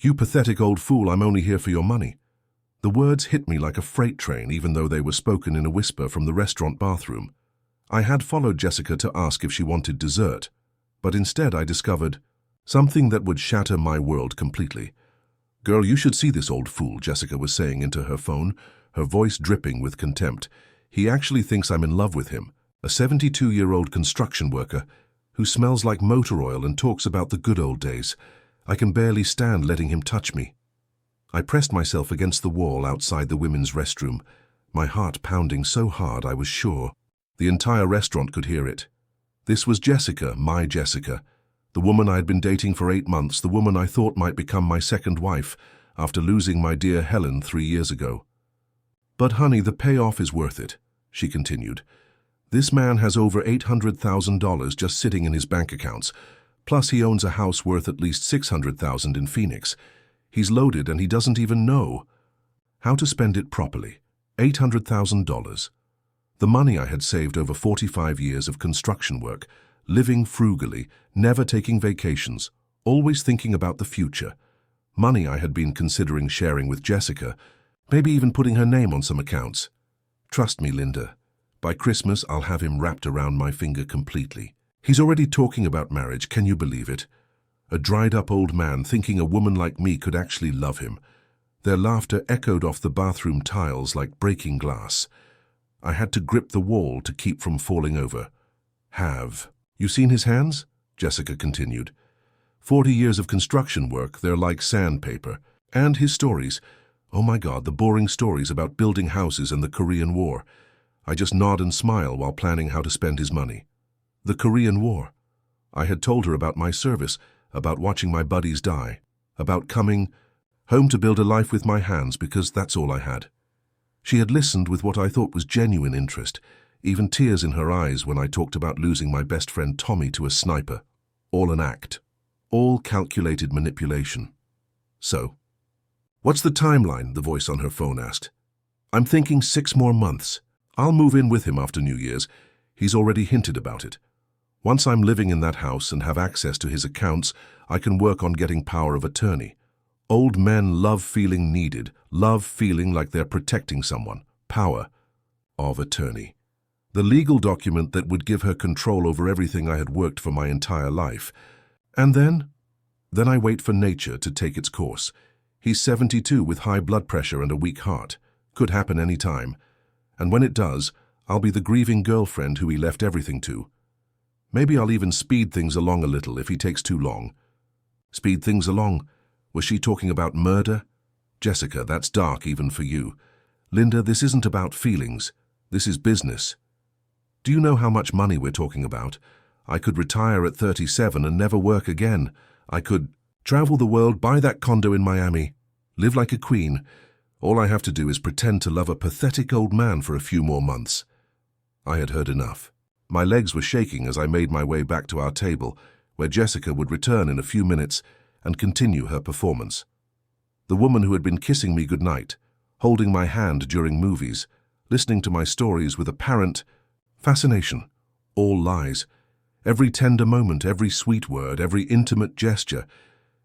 "You pathetic old fool, I'm only here for your money." The words hit me like a freight train, even though they were spoken in a whisper from the restaurant bathroom. I had followed Jessica to ask if she wanted dessert, but instead I discovered something that would shatter my world completely. "Girl, you should see this old fool," Jessica was saying into her phone, her voice dripping with contempt. "He actually thinks I'm in love with him, a 72-year-old construction worker who smells like motor oil and talks about the good old days. I can barely stand letting him touch me." I pressed myself against the wall outside the women's restroom, my heart pounding so hard I was sure the entire restaurant could hear it. This was Jessica, my Jessica, the woman I had been dating for 8 months, the woman I thought might become my second wife after losing my dear Helen 3 years ago. "But honey, the payoff is worth it," she continued. "This man has over $800,000 just sitting in his bank accounts, plus he owns a house worth at least $600,000 in Phoenix. He's loaded and he doesn't even know how to spend it properly. $800,000. The money I had saved over 45 years of construction work, living frugally, never taking vacations, always thinking about the future. Money I had been considering sharing with Jessica, maybe even putting her name on some accounts. Trust me, Linda, by Christmas I'll have him wrapped around my finger completely. He's already talking about marriage, can you believe it? A dried-up old man thinking a woman like me could actually love him. Their laughter echoed off the bathroom tiles like breaking glass. I had to grip the wall to keep from falling over. "Have you seen his hands?" Jessica continued. 40 years of construction work, they're like sandpaper. And his stories. Oh my God, the boring stories about building houses and the Korean War. I just nod and smile while planning how to spend his money. The Korean War. I had told her about my service, about watching my buddies die, about coming home to build a life with my hands because that's all I had. She had listened with what I thought was genuine interest, even tears in her eyes when I talked about losing my best friend Tommy to a sniper. All an act. All calculated manipulation. "So, what's the timeline?" the voice on her phone asked. "I'm thinking 6 more months. I'll move in with him after New Year's. He's already hinted about it. Once I'm living in that house and have access to his accounts, I can work on getting power of attorney. Old men love feeling needed, love feeling like they're protecting someone. Power of attorney. The legal document that would give her control over everything I had worked for my entire life. And then I wait for nature to take its course. He's 72 with high blood pressure and a weak heart. Could happen any time. And when it does, I'll be the grieving girlfriend who he left everything to. Maybe I'll even speed things along a little if he takes too long." Speed things along? Was she talking about murder? "Jessica, that's dark even for you. Linda, this isn't about feelings. This is business. Do you know how much money we're talking about? I could retire at 37 and never work again. I could travel the world, buy that condo in Miami, live like a queen. All I have to do is pretend to love a pathetic old man for a few more months." I had heard enough. My legs were shaking as I made my way back to our table, where Jessica would return in a few minutes and continue her performance. The woman who had been kissing me goodnight, holding my hand during movies, listening to my stories with apparent fascination. All lies. Every tender moment, every sweet word, every intimate gesture.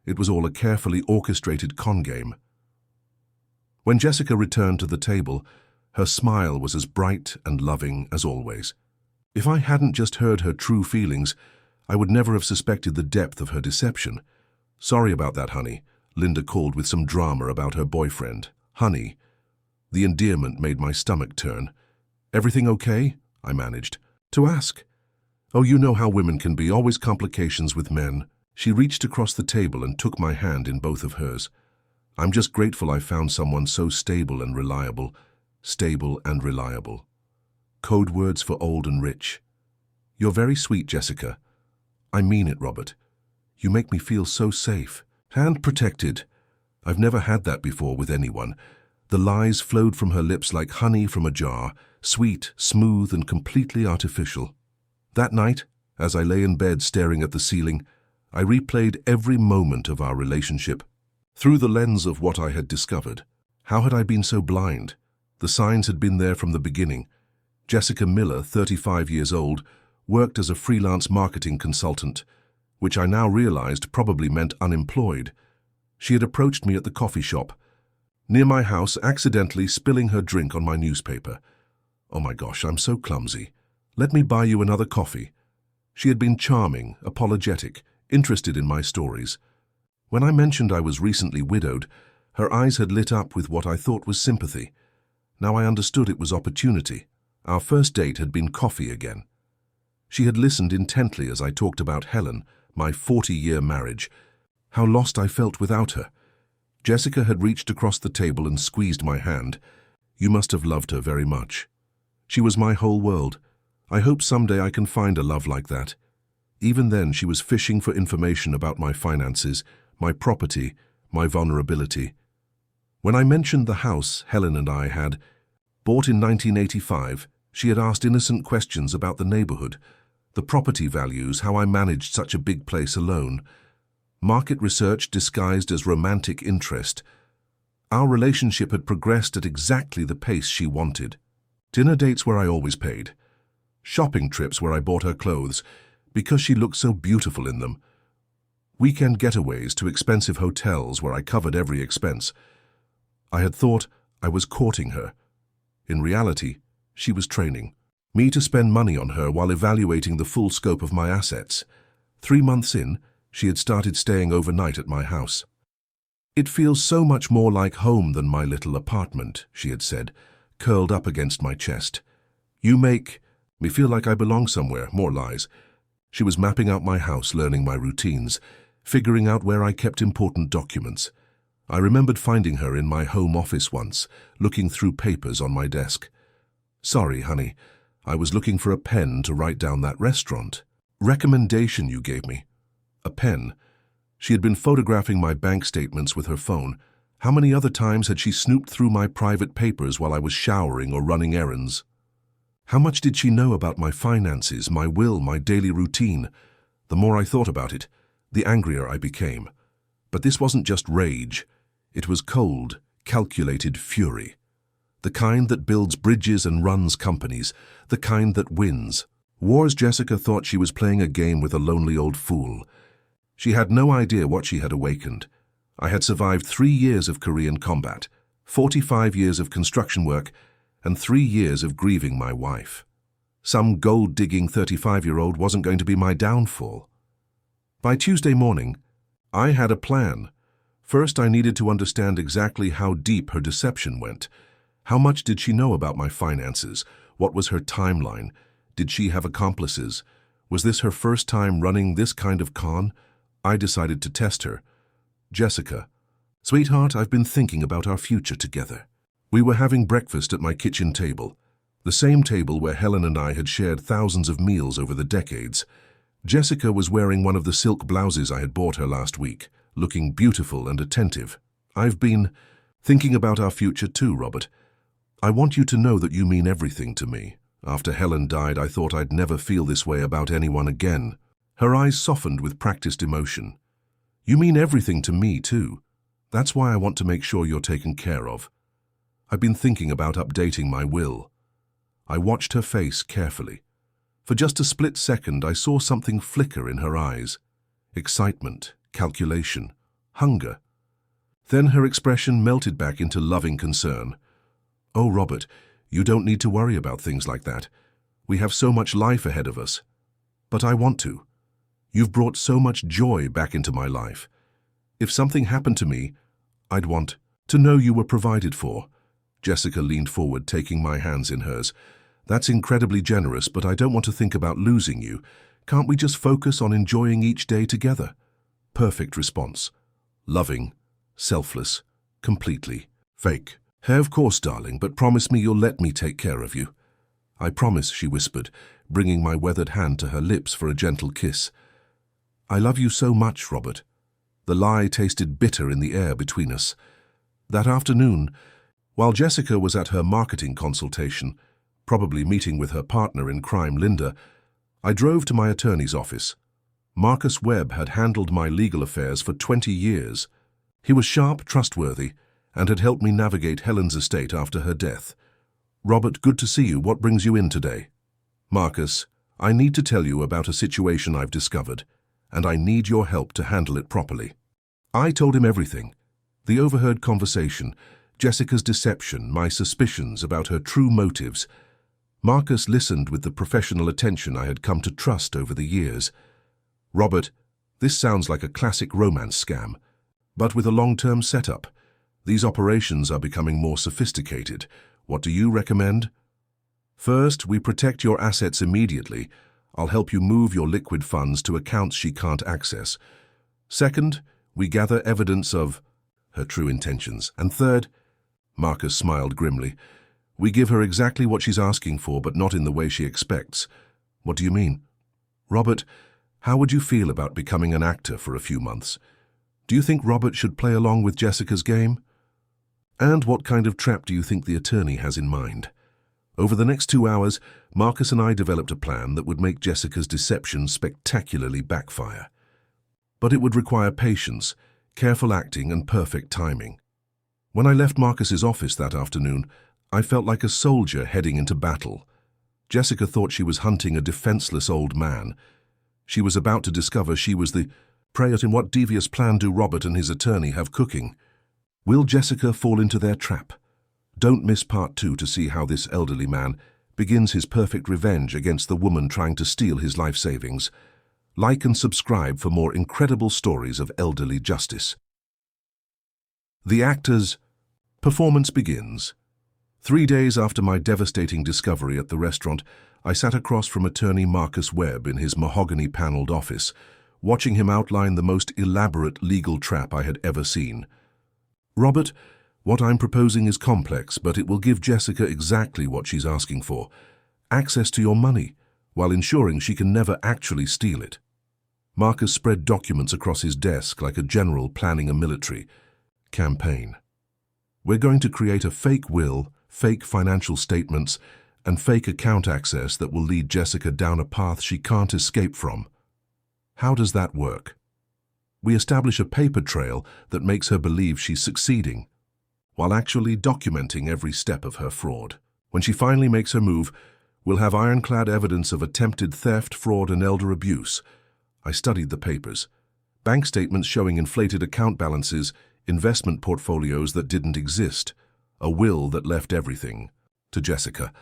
It was all a carefully orchestrated con game. When Jessica returned to the table, her smile was as bright and loving as always. If I hadn't just heard her true feelings, I would never have suspected the depth of her deception. "Sorry about that, honey," Linda called with some drama about her boyfriend. "Honey." The endearment made my stomach turn. "Everything okay?" I managed to ask. "Oh, you know how women can be, always complications with men." She reached across the table and took my hand in both of hers. "I'm just grateful I found someone so stable and reliable. Stable and reliable. Code words for old and rich. You're very sweet, Jessica. I mean it, Robert. You make me feel so safe and protected. I've never had that before with anyone." The lies flowed from her lips like honey from a jar, sweet, smooth, and completely artificial. That night, as I lay in bed staring at the ceiling, I replayed every moment of our relationship through the lens of what I had discovered. How had I been so blind? The signs had been there from the beginning. Jessica Miller, 35 years old, worked as a freelance marketing consultant, which I now realized probably meant unemployed. She had approached me at the coffee shop near my house, accidentally spilling her drink on my newspaper. "Oh my gosh, I'm so clumsy. Let me buy you another coffee." She had been charming, apologetic, interested in my stories. When I mentioned I was recently widowed, her eyes had lit up with what I thought was sympathy. Now I understood it was opportunity. Our first date had been coffee again. She had listened intently as I talked about Helen, my 40-year marriage, how lost I felt without her. Jessica had reached across the table and squeezed my hand. "You must have loved her very much. She was my whole world. I hope someday I can find a love like that." Even then, she was fishing for information about my finances, my property, my vulnerability. When I mentioned the house Helen and I had bought in 1985, she had asked innocent questions about the neighborhood, the property values, how I managed such a big place alone. Market research disguised as romantic interest. Our relationship had progressed at exactly the pace she wanted. Dinner dates where I always paid. Shopping trips where I bought her clothes, because she looked so beautiful in them. Weekend getaways to expensive hotels where I covered every expense. I had thought I was courting her. In reality, she was training me to spend money on her while evaluating the full scope of my assets. 3 months in, she had started staying overnight at my house. "It feels so much more like home than my little apartment," she had said, curled up against my chest. "You make me feel like I belong somewhere." More lies. She was mapping out my house, learning my routines, figuring out where I kept important documents. I remembered finding her in my home office once, looking through papers on my desk. "Sorry, honey, I was looking for a pen to write down that restaurant recommendation you gave me." A pen. She had been photographing my bank statements with her phone. How many other times had she snooped through my private papers while I was showering or running errands? How much did she know about my finances, my will, my daily routine? The more I thought about it, the angrier I became. But this wasn't just rage. It was cold, calculated fury. The kind that builds bridges and runs companies, the kind that wins. Wars. Jessica thought she was playing a game with a lonely old fool. She had no idea what she had awakened. I had survived 3 years of Korean combat, 45 years of construction work, and 3 years of grieving my wife. Some gold-digging 35-year-old wasn't going to be my downfall. By Tuesday morning, I had a plan. First, I needed to understand exactly how deep her deception went. How much did she know about my finances? What was her timeline? Did she have accomplices? Was this her first time running this kind of con? I decided to test her. "Jessica, sweetheart, I've been thinking about our future together." We were having breakfast at my kitchen table, the same table where Helen and I had shared thousands of meals over the decades. Jessica was wearing one of the silk blouses I had bought her last week, looking beautiful and attentive. "I've been thinking about our future too, Robert. I want you to know that you mean everything to me. After Helen died, I thought I'd never feel this way about anyone again." Her eyes softened with practiced emotion. "You mean everything to me too. That's why I want to make sure you're taken care of. I've been thinking about updating my will." I watched her face carefully. For just a split second, I saw something flicker in her eyes. Excitement, calculation, hunger. Then her expression melted back into loving concern. "Oh, Robert, you don't need to worry about things like that. We have so much life ahead of us." "But I want to. You've brought so much joy back into my life. If something happened to me, I'd want to know you were provided for." Jessica leaned forward, taking my hands in hers. "That's incredibly generous, but I don't want to think about losing you. Can't we just focus on enjoying each day together?" Perfect response. Loving, selfless, completely fake. "Hey, of course, darling, but promise me you'll let me take care of you." "I promise," she whispered, bringing my weathered hand to her lips for a gentle kiss. "I love you so much, Robert." The lie tasted bitter in the air between us. That afternoon, while Jessica was at her marketing consultation, probably meeting with her partner in crime, Linda, I drove to my attorney's office. Marcus Webb had handled my legal affairs for 20 years. He was sharp, trustworthy, and had helped me navigate Helen's estate after her death. "Robert, good to see you. What brings you in today?" "Marcus, I need to tell you about a situation I've discovered, and I need your help to handle it properly." I told him everything. The overheard conversation, Jessica's deception, my suspicions about her true motives. Marcus listened with the professional attention I had come to trust over the years. Robert, this sounds like a classic romance scam, but with a long-term setup. These operations are becoming more sophisticated. What do you recommend? First, we protect your assets immediately. I'll help you move your liquid funds to accounts she can't access. Second, we gather evidence of her true intentions. And third, Marcus smiled grimly, we give her exactly what she's asking for, but not in the way she expects. What do you mean? Robert, how would you feel about becoming an actor for a few months? Do you think Robert should play along with Jessica's game? And what kind of trap do you think the attorney has in mind? Over the next 2 hours, Marcus and I developed a plan that would make Jessica's deception spectacularly backfire. But it would require patience, careful acting, and perfect timing. When I left Marcus's office that afternoon, I felt like a soldier heading into battle. Jessica thought she was hunting a defenseless old man. She was about to discover she was the prey. In what devious plan do Robert and his attorney have cooking? Will Jessica fall into their trap? Don't miss part 2 to see how this elderly man begins his perfect revenge against the woman trying to steal his life savings. Like and subscribe for more incredible stories of elderly justice. The actor's performance begins. 3 days after my devastating discovery at the restaurant, I sat across from attorney Marcus Webb in his mahogany-paneled office, watching him outline the most elaborate legal trap I had ever seen. Robert, what I'm proposing is complex, but it will give Jessica exactly what she's asking for: access to your money, while ensuring she can never actually steal it. Marcus spread documents across his desk like a general planning a military campaign. We're going to create a fake will, fake financial statements, and fake account access that will lead Jessica down a path she can't escape from. How does that work? We establish a paper trail that makes her believe she's succeeding, while actually documenting every step of her fraud. When she finally makes her move, we'll have ironclad evidence of attempted theft, fraud, and elder abuse. I studied the papers. Bank statements showing inflated account balances, investment portfolios that didn't exist, a will that left everything to Jessica.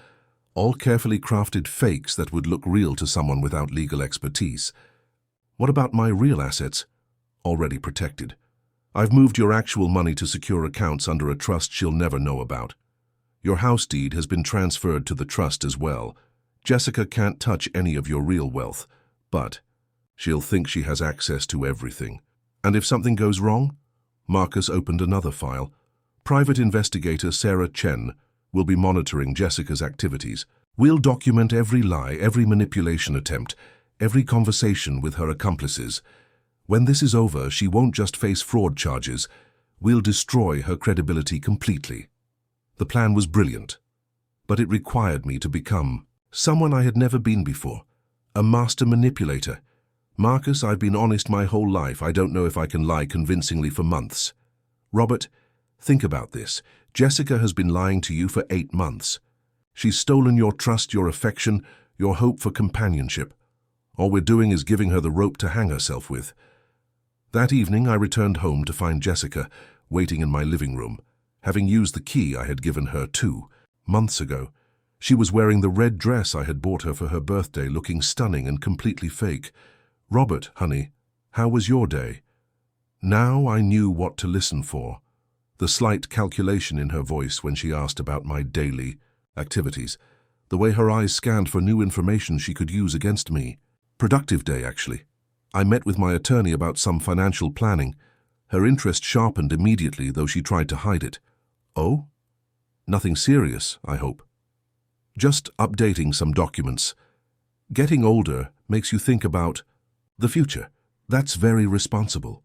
All carefully crafted fakes that would look real to someone without legal expertise. What about my real assets? Already protected. I've moved your actual money to secure accounts under a trust she'll never know about. Your house deed has been transferred to the trust as well. Jessica can't touch any of your real wealth, but she'll think she has access to everything. And if something goes wrong? Marcus opened another file. Private investigator Sarah Chen will be monitoring Jessica's activities. We'll document every lie, every manipulation attempt, every conversation with her accomplices. When this is over, she won't just face fraud charges. We'll destroy her credibility completely. The plan was brilliant, but it required me to become someone I had never been before, a master manipulator. Marcus, I've been honest my whole life. I don't know if I can lie convincingly for months. Robert, think about this. Jessica has been lying to you for 8 months. She's stolen your trust, your affection, your hope for companionship. All we're doing is giving her the rope to hang herself with. That evening, I returned home to find Jessica waiting in my living room, having used the key I had given her 2 months ago. She was wearing the red dress I had bought her for her birthday, looking stunning and completely fake. Robert, honey, how was your day? Now I knew what to listen for. The slight calculation in her voice when she asked about my daily activities. The way her eyes scanned for new information she could use against me. Productive day, actually. I met with my attorney about some financial planning. Her interest sharpened immediately, though she tried to hide it. Oh? Nothing serious, I hope. Just updating some documents. Getting older makes you think about the future. That's very responsible.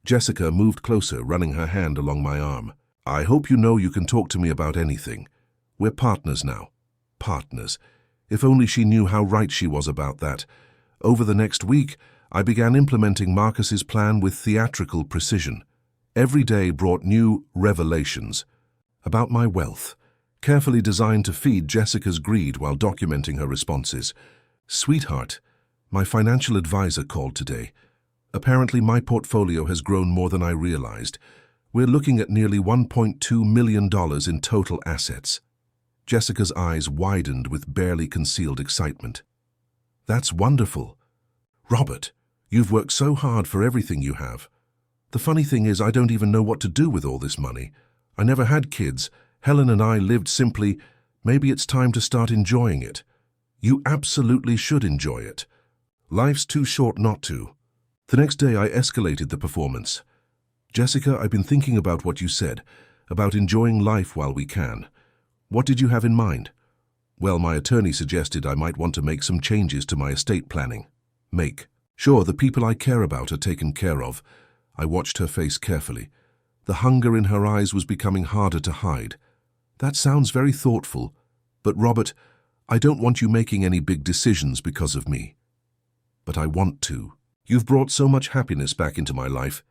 Jessica moved closer, running her hand along my arm. I hope you know you can talk to me about anything. We're partners now. Partners. If only she knew how right she was about that. Over the next week, I began implementing Marcus's plan with theatrical precision. Every day brought new revelations about my wealth, carefully designed to feed Jessica's greed while documenting her responses. Sweetheart, my financial advisor called today. Apparently, my portfolio has grown more than I realized. We're looking at nearly $1.2 million in total assets. Jessica's eyes widened with barely concealed excitement. That's wonderful. Robert, you've worked so hard for everything you have. The funny thing is, I don't even know what to do with all this money. I never had kids. Helen and I lived simply. Maybe it's time to start enjoying it. You absolutely should enjoy it. Life's too short not to. The next day I escalated the performance. Jessica, I've been thinking about what you said, about enjoying life while we can. What did you have in mind? Well, my attorney suggested I might want to make some changes to my estate planning. Sure, the people I care about are taken care of. I watched her face carefully. The hunger in her eyes was becoming harder to hide. That sounds very thoughtful, but Robert, I don't want you making any big decisions because of me. But I want to. You've brought so much happiness back into my life.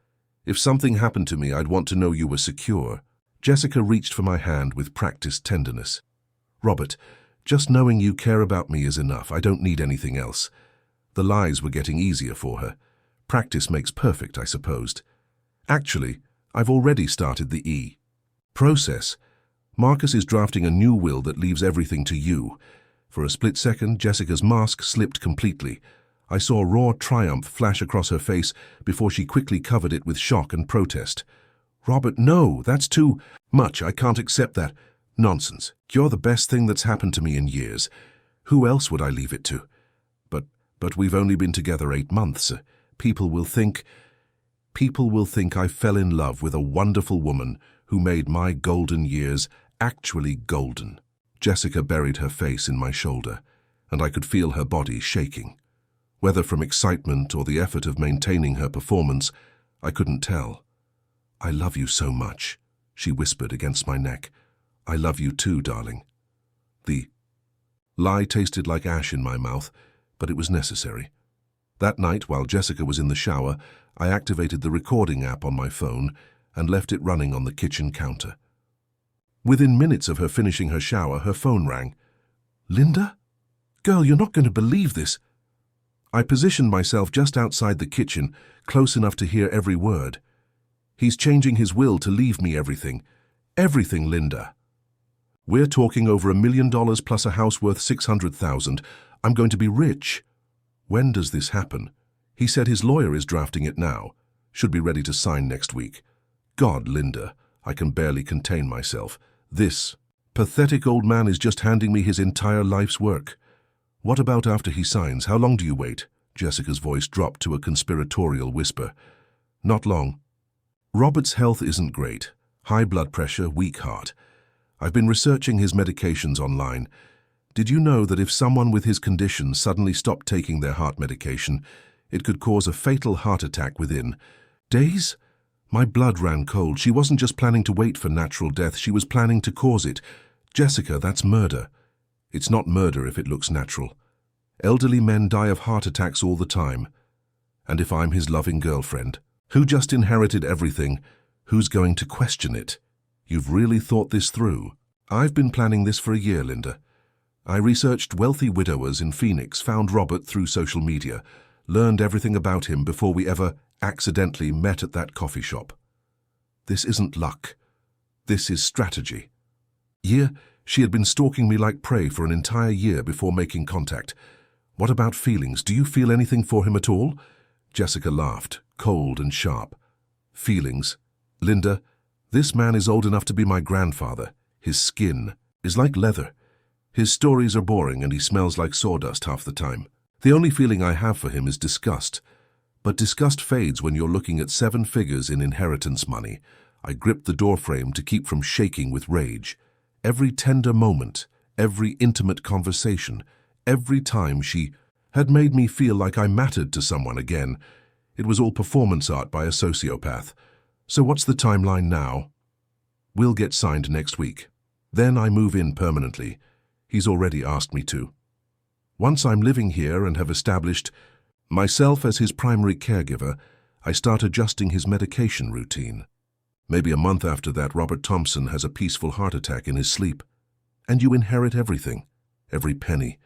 If something happened to me, I'd want to know you were secure. Jessica reached for my hand with practiced tenderness. Robert, just knowing you care about me is enough. I don't need anything else. The lies were getting easier for her. Practice makes perfect, I supposed. Actually, I've already started the E. Process. Marcus is drafting a new will that leaves everything to you. For a split second, Jessica's mask slipped completely. I saw raw triumph flash across her face before she quickly covered it with shock and protest. Robert, no, that's too much. I can't accept that. Nonsense. You're the best thing that's happened to me in years. Who else would I leave it to? But we've only been together 8 months. People will think I fell in love with a wonderful woman who made my golden years actually golden. Jessica buried her face in my shoulder, and I could feel her body shaking. Whether from excitement or the effort of maintaining her performance, I couldn't tell. I love you so much, she whispered against my neck. I love you too, darling. The lie tasted like ash in my mouth, but it was necessary. That night, while Jessica was in the shower, I activated the recording app on my phone and left it running on the kitchen counter. Within minutes of her finishing her shower, her phone rang. Linda? Girl, you're not going to believe this. I positioned myself just outside the kitchen, close enough to hear every word. He's changing his will to leave me everything. Everything, Linda. We're talking over $1 million plus a house worth $600,000. I'm going to be rich. When does this happen? He said his lawyer is drafting it now. Should be ready to sign next week. God, Linda, I can barely contain myself. This pathetic old man is just handing me his entire life's work. What about after he signs? How long do you wait? Jessica's voice dropped to a conspiratorial whisper. Not long. Robert's health isn't great. High blood pressure, weak heart. I've been researching his medications online. Did you know that if someone with his condition suddenly stopped taking their heart medication, it could cause a fatal heart attack within days? My blood ran cold. She wasn't just planning to wait for natural death, she was planning to cause it. Jessica, that's murder. It's not murder if it looks natural. Elderly men die of heart attacks all the time. And if I'm his loving girlfriend, who just inherited everything, who's going to question it? You've really thought this through. I've been planning this for a year, Linda. I researched wealthy widowers in Phoenix, found Robert through social media, learned everything about him before we ever accidentally met at that coffee shop. This isn't luck. This is strategy. She had been stalking me like prey for an entire year before making contact. What about feelings? Do you feel anything for him at all? Jessica laughed, cold and sharp. Feelings? Linda, this man is old enough to be my grandfather. His skin is like leather. His stories are boring and he smells like sawdust half the time. The only feeling I have for him is disgust. But disgust fades when you're looking at 7 figures in inheritance money. I gripped the doorframe to keep from shaking with rage. Every tender moment, every intimate conversation, every time she had made me feel like I mattered to someone again. It was all performance art by a sociopath. So what's the timeline now? We'll get signed next week. Then I move in permanently. He's already asked me to. Once I'm living here and have established myself as his primary caregiver, I start adjusting his medication routine. Maybe a month after that, Robert Thompson has a peaceful heart attack in his sleep. And you inherit everything, every penny.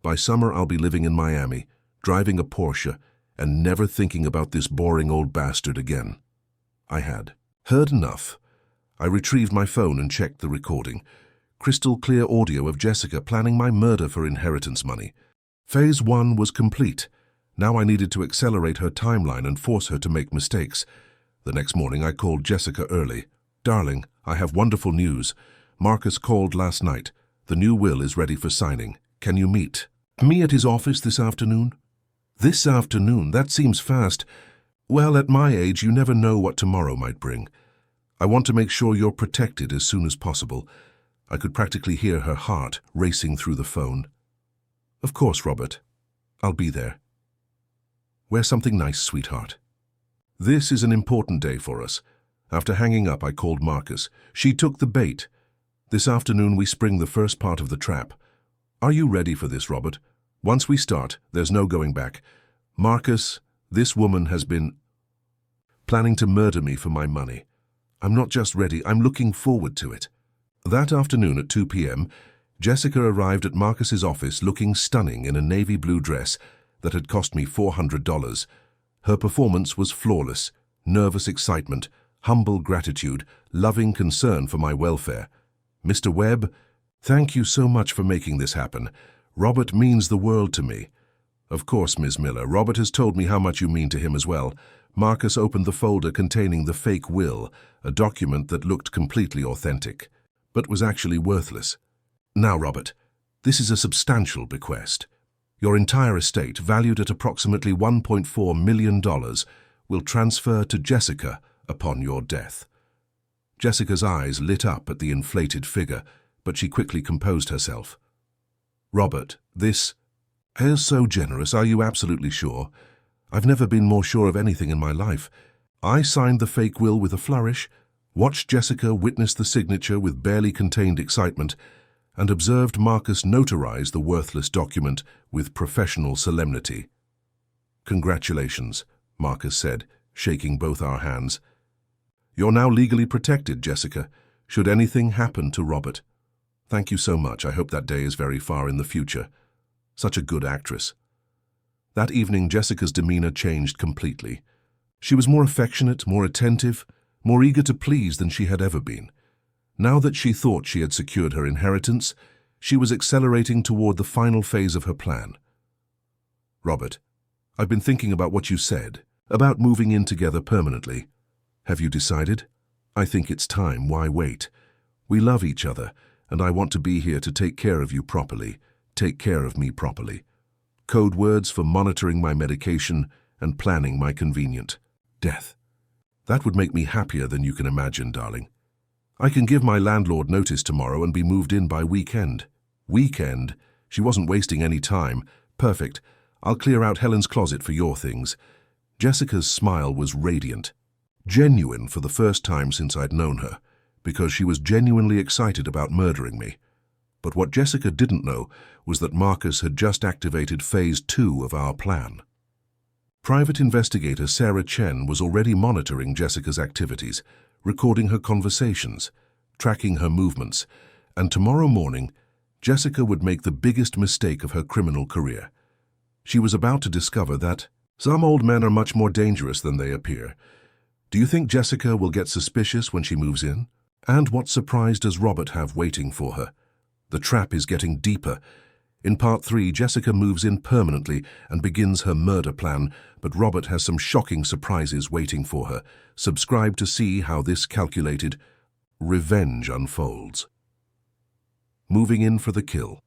By summer, I'll be living in Miami, driving a Porsche, and never thinking about this boring old bastard again. I had heard enough. I retrieved my phone and checked the recording. Crystal clear audio of Jessica planning my murder for inheritance money. Phase 1 was complete. Now I needed to accelerate her timeline and force her to make mistakes. The next morning I called Jessica early. "Darling, I have wonderful news. Marcus called last night. The new will is ready for signing. Can you meet me at his office this afternoon?" "This afternoon? That seems fast." "Well, at my age, you never know what tomorrow might bring. I want to make sure you're protected as soon as possible." I could practically hear her heart racing through the phone. "Of course, Robert. I'll be there. Wear something nice, sweetheart. This is an important day for us." After hanging up, I called Marcus. She took the bait. "This afternoon we spring the first part of the trap. Are you ready for this, Robert? Once we start, there's no going back. Marcus, this woman has been planning to murder me for my money. I'm not just ready, I'm looking forward to it." That afternoon at 2 p.m., Jessica arrived at Marcus's office looking stunning in a navy blue dress that had cost me $400. Her performance was flawless: nervous excitement, humble gratitude, loving concern for my welfare. "Mr. Webb, thank you so much for making this happen. Robert means the world to me." "Of course, Ms. Miller. Robert has told me how much you mean to him as well." Marcus opened the folder containing the fake will, a document that looked completely authentic, but was actually worthless. "Now, Robert, this is a substantial bequest. Your entire estate, valued at approximately $1.4 million, will transfer to Jessica upon your death." Jessica's eyes lit up at the inflated figure, but she quickly composed herself. "Robert, this is so generous. Are you absolutely sure?" "I've never been more sure of anything in my life." I signed the fake will with a flourish, watched Jessica witness the signature with barely contained excitement, and observed Marcus notarize the worthless document with professional solemnity. "Congratulations," Marcus said, shaking both our hands. "You're now legally protected, Jessica, should anything happen to Robert." "Thank you so much. I hope that day is very far in the future. Such a good actress." That evening, Jessica's demeanor changed completely. She was more affectionate, more attentive, more eager to please than she had ever been. Now that she thought she had secured her inheritance, she was accelerating toward the final phase of her plan. "Robert, I've been thinking about what you said, about moving in together permanently. Have you decided? I think it's time. Why wait? We love each other, and I want to be here to take care of you properly, take care of me properly." Code words for monitoring my medication and planning my convenient death. That would make me happier than you can imagine, darling. I can give my landlord notice tomorrow and be moved in by weekend. Weekend? She wasn't wasting any time. Perfect. I'll clear out Helen's closet for your things. Jessica's smile was radiant. Genuine for the first time since I'd known her, because she was genuinely excited about murdering me. But what Jessica didn't know was that Marcus had just activated Phase 2 of our plan. Private investigator Sarah Chen was already monitoring Jessica's activities, recording her conversations, tracking her movements, and tomorrow morning, Jessica would make the biggest mistake of her criminal career. She was about to discover that some old men are much more dangerous than they appear. Do you think Jessica will get suspicious when she moves in? And what surprise does Robert have waiting for her? The trap is getting deeper. In Part 3, Jessica moves in permanently and begins her murder plan, but Robert has some shocking surprises waiting for her. Subscribe to see how this calculated revenge unfolds. Moving in for the kill.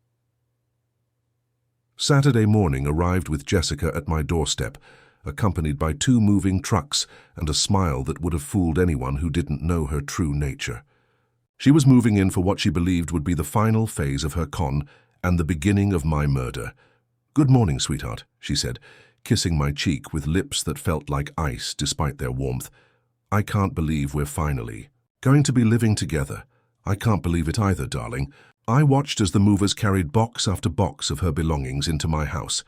Saturday morning arrived with Jessica at my doorstep, accompanied by 2 moving trucks and a smile that would have fooled anyone who didn't know her true nature. She was moving in for what she believed would be the final phase of her con and the beginning of my murder. "Good morning, sweetheart," she said, kissing my cheek with lips that felt like ice despite their warmth. "I can't believe we're finally going to be living together." "I can't believe it either, darling." I watched as the movers carried box after box of her belongings into my house,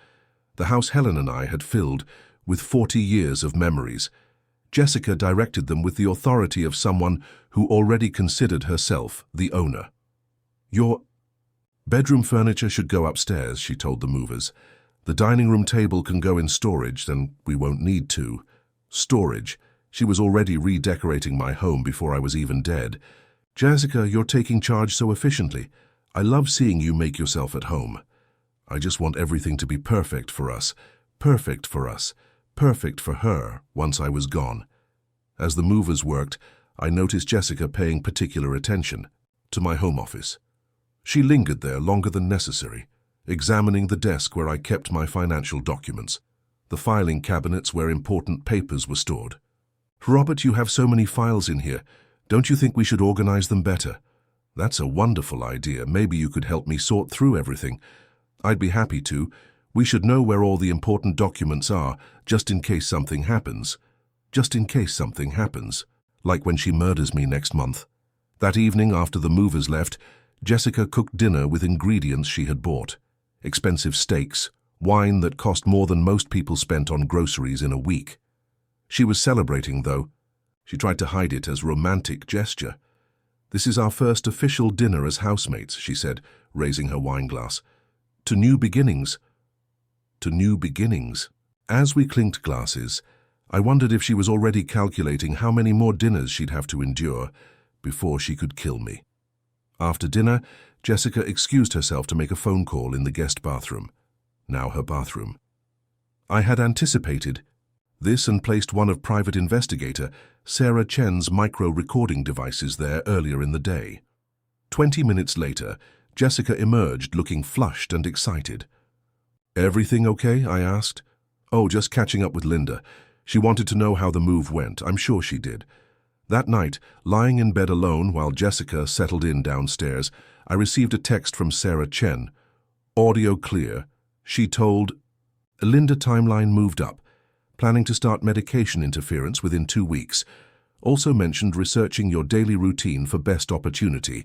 the house Helen and I had filled with 40 years of memories. Jessica directed them with the authority of someone who already considered herself the owner. "Your bedroom furniture should go upstairs," she told the movers. The dining room table can go in storage, then we won't need to. Storage. She was already redecorating my home before I was even dead. Jessica, you're taking charge so efficiently. I love seeing you make yourself at home. I just want everything to be perfect for us. Perfect for us. Perfect for her once I was gone. As the movers worked, I noticed Jessica paying particular attention to my home office. She lingered there longer than necessary, examining the desk where I kept my financial documents, the filing cabinets where important papers were stored. Robert, you have so many files in here. Don't you think we should organize them better? That's a wonderful idea. Maybe you could help me sort through everything. I'd be happy to. We should know where all the important documents are, just in case something happens. Just in case something happens. Like when she murders me next month. That evening, after the movers left, Jessica cooked dinner with ingredients she had bought. Expensive steaks, wine that cost more than most people spent on groceries in a week. She was celebrating, though. She tried to hide it as romantic gesture. This is our first official dinner as housemates, she said, raising her wine glass. To new beginnings. To new beginnings. As we clinked glasses, I wondered if she was already calculating how many more dinners she'd have to endure before she could kill me. After dinner, Jessica excused herself to make a phone call in the guest bathroom, now her bathroom. I had anticipated this and placed one of private investigator Sarah Chen's micro-recording devices there earlier in the day. 20 minutes later, Jessica emerged looking flushed and excited. "Everything okay?" I asked. "Oh, just catching up with Linda. She wanted to know how the move went. I'm sure she did." That night, lying in bed alone while Jessica settled in downstairs, I received a text from Sarah Chen. Audio clear. She told, "Linda timeline moved up. Planning to start medication interference within 2 weeks. Also mentioned researching your daily routine for best opportunity.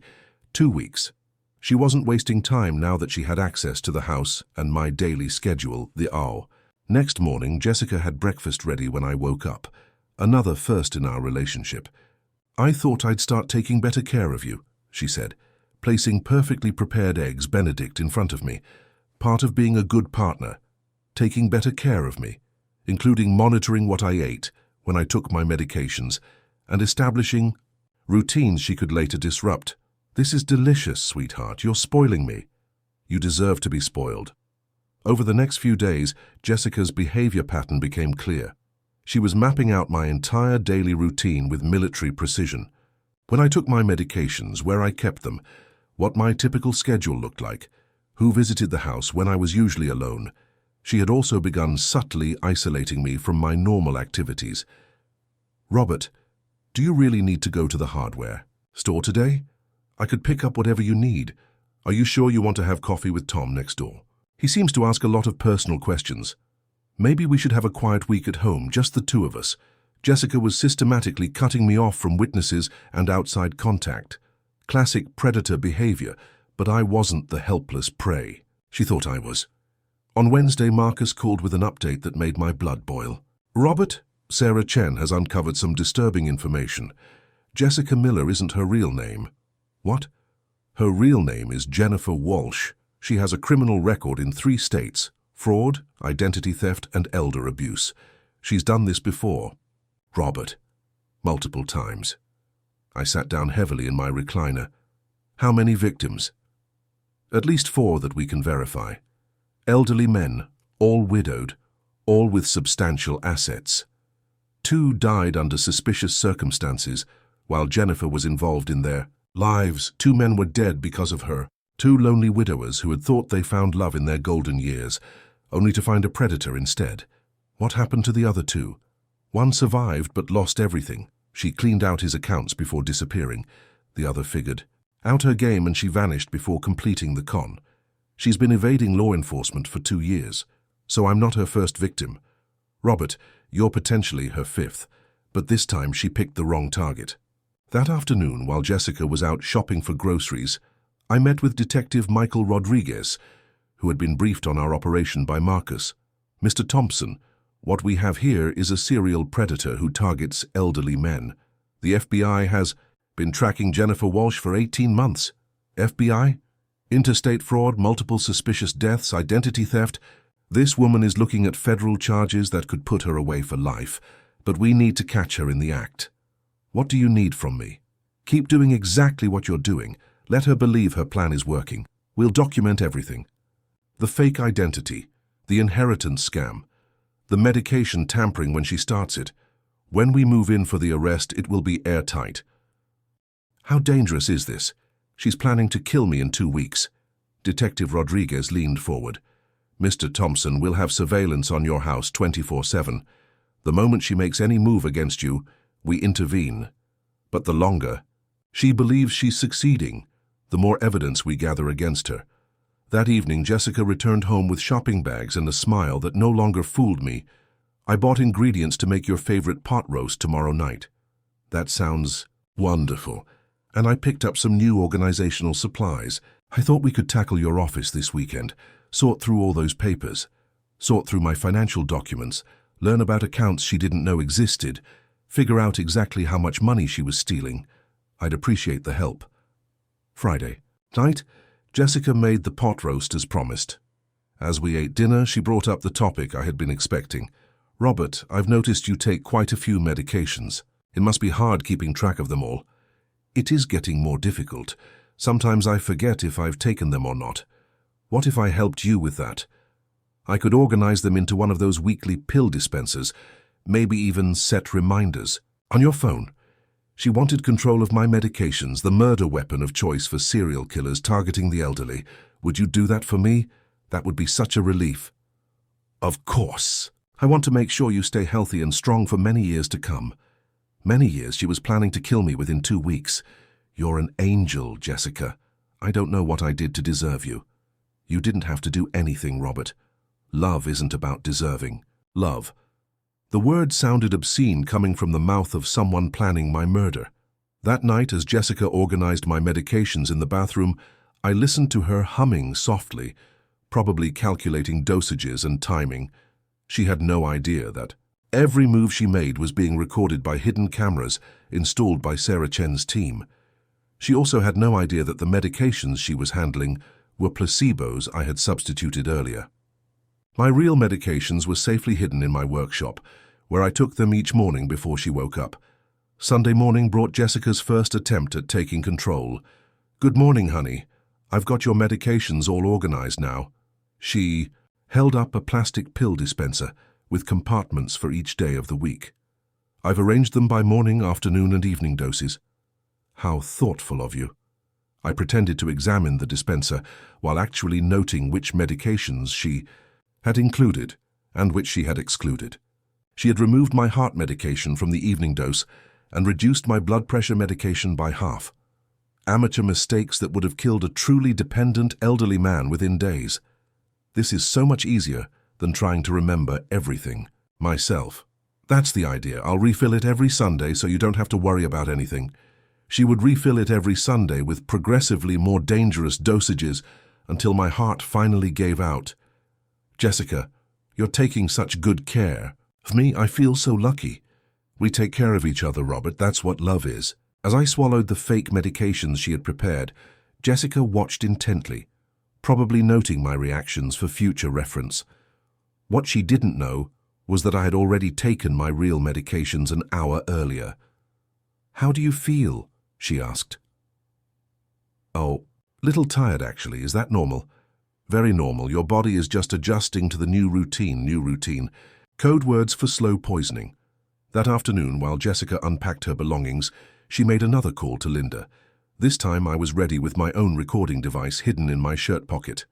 2 weeks." She wasn't wasting time now that she had access to the house and my daily schedule, the hour. Next morning, Jessica had breakfast ready when I woke up. Another first in our relationship. "I thought I'd start taking better care of you," she said, placing perfectly prepared eggs Benedict in front of me. Part of being a good partner. Taking better care of me, including monitoring what I ate when I took my medications and establishing routines she could later disrupt. "This is delicious, sweetheart. You're spoiling me." "You deserve to be spoiled." Over the next few days, Jessica's behavior pattern became clear. She was mapping out my entire daily routine with military precision. When I took my medications, where I kept them, what my typical schedule looked like, who visited the house when I was usually alone. She had also begun subtly isolating me from my normal activities. "Robert, do you really need to go to the hardware store today? I could pick up whatever you need. Are you sure you want to have coffee with Tom next door? He seems to ask a lot of personal questions. Maybe we should have a quiet week at home, just the two of us." Jessica was systematically cutting me off from witnesses and outside contact. Classic predator behavior, but I wasn't the helpless prey she thought I was. On Wednesday, Marcus called with an update that made my blood boil. "Robert, Sarah Chen has uncovered some disturbing information. Jessica Miller isn't her real name." "What?" "Her real name is Jennifer Walsh. She has a criminal record in 3 states, fraud, identity theft, and elder abuse. She's done this before." "Robert." "Multiple times." I sat down heavily in my recliner. "How many victims?" "At least 4 that we can verify. Elderly men, all widowed, all with substantial assets. 2 died under suspicious circumstances, while Jennifer was involved in their lives. 2 men were dead because of her. 2 lonely widowers who had thought they found love in their golden years, only to find a predator instead. What happened to the other 2? One survived but lost everything. She cleaned out his accounts before disappearing. The other figured out her game and she vanished before completing the con. She's been evading law enforcement for 2 years, so I'm not her first victim. Robert, you're potentially her 5th, but this time she picked the wrong target." That afternoon, while Jessica was out shopping for groceries, I met with Detective Michael Rodriguez, who had been briefed on our operation by Marcus. "Mr. Thompson, what we have here is a serial predator who targets elderly men. The FBI has been tracking Jennifer Walsh for 18 months. FBI? Interstate fraud, multiple suspicious deaths, identity theft. This woman is looking at federal charges that could put her away for life, but we need to catch her in the act. What do you need from me? Keep doing exactly what you're doing. Let her believe her plan is working. We'll document everything. The fake identity, the inheritance scam, the medication tampering when she starts it. When we move in for the arrest, it will be airtight. How dangerous is this? She's planning to kill me in 2 weeks. Detective Rodriguez leaned forward. Mr. Thompson will have surveillance on your house 24/7. The moment she makes any move against you, we intervene. But the longer she believes she's succeeding, the more evidence we gather against her. That evening, Jessica returned home with shopping bags and a smile that no longer fooled me. I bought ingredients to make your favorite pot roast tomorrow night. That sounds wonderful. And I picked up some new organizational supplies. I thought we could tackle your office this weekend, sort through all those papers, sort through my financial documents, learn about accounts she didn't know existed, figure out exactly how much money she was stealing. I'd appreciate the help. Friday night, Jessica made the pot roast as promised. As we ate dinner, she brought up the topic I had been expecting. Robert, I've noticed you take quite a few medications. It must be hard keeping track of them all. It is getting more difficult. Sometimes I forget if I've taken them or not. What if I helped you with that? I could organize them into one of those weekly pill dispensers, maybe even set reminders. On your phone. She wanted control of my medications, the murder weapon of choice for serial killers targeting the elderly. Would you do that for me? That would be such a relief. Of course. I want to make sure you stay healthy and strong for many years to come. Many years. She was planning to kill me within 2 weeks. You're an angel, Jessica. I don't know what I did to deserve you. You didn't have to do anything, Robert. Love isn't about deserving. Love. The word sounded obscene coming from the mouth of someone planning my murder. That night, as Jessica organized my medications in the bathroom, I listened to her humming softly, probably calculating dosages and timing. She had no idea that every move she made was being recorded by hidden cameras installed by Sarah Chen's team. She also had no idea that the medications she was handling were placebos I had substituted earlier. My real medications were safely hidden in my workshop, where I took them each morning before she woke up. Sunday morning brought Jessica's first attempt at taking control. Good morning, honey. I've got your medications all organized now. She held up a plastic pill dispenser with compartments for each day of the week. I've arranged them by morning, afternoon, and evening doses. How thoughtful of you. I pretended to examine the dispenser while actually noting which medications she had included and which she had excluded. She had removed my heart medication from the evening dose and reduced my blood pressure medication by half. Amateur mistakes that would have killed a truly dependent elderly man within days. This is so much easier than trying to remember everything myself. That's the idea. I'll refill it every Sunday so you don't have to worry about anything. She would refill it every Sunday with progressively more dangerous dosages until my heart finally gave out. Jessica, you're taking such good care of me. I feel so lucky. We take care of each other, Robert. That's what love is. As I swallowed the fake medications she had prepared, Jessica watched intently, probably noting my reactions for future reference. What she didn't know was that I had already taken my real medications an hour earlier. How do you feel? She asked. Oh, little tired actually. Is that normal? Very normal. Your body is just adjusting to the new routine. Code words for slow poisoning. That afternoon, while Jessica unpacked her belongings, she made another call to Linda. This time I was ready with my own recording device hidden in my shirt pocket.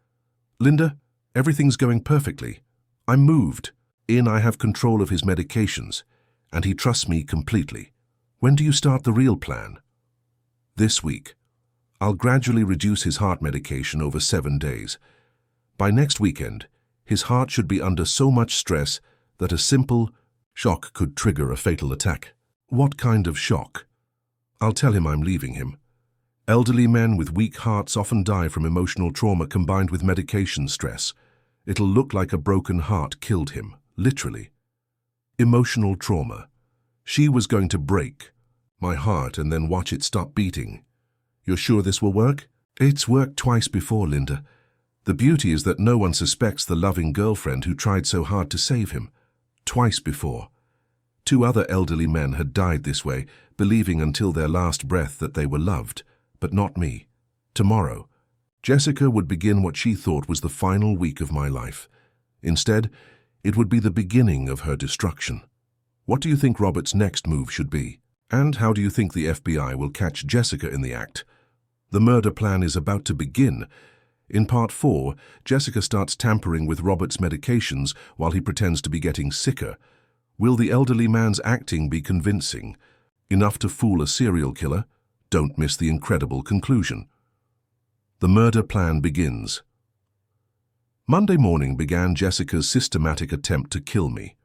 Linda, everything's going perfectly. I'm moved. I have control of his medications, and he trusts me completely. When do you start the real plan? This week. I'll gradually reduce his heart medication over 7 days. By next weekend, his heart should be under so much stress that a simple shock could trigger a fatal attack. What kind of shock? I'll tell him I'm leaving him. Elderly men with weak hearts often die from emotional trauma combined with medication stress. It'll look like a broken heart killed him, literally. Emotional trauma. She was going to break my heart and then watch it stop beating. You're sure this will work? It's worked twice before, Linda. The beauty is that no one suspects the loving girlfriend who tried so hard to save him. Twice before. 2 other elderly men had died this way, believing until their last breath that they were loved, but not me. Tomorrow, Jessica would begin what she thought was the final week of my life. Instead, it would be the beginning of her destruction. What do you think Robert's next move should be? And how do you think the FBI will catch Jessica in the act? The murder plan is about to begin. In Part 4, Jessica starts tampering with Robert's medications while he pretends to be getting sicker. Will the elderly man's acting be convincing? Enough to fool a serial killer? Don't miss the incredible conclusion. The murder plan begins. Monday morning began Jessica's systematic attempt to kill me.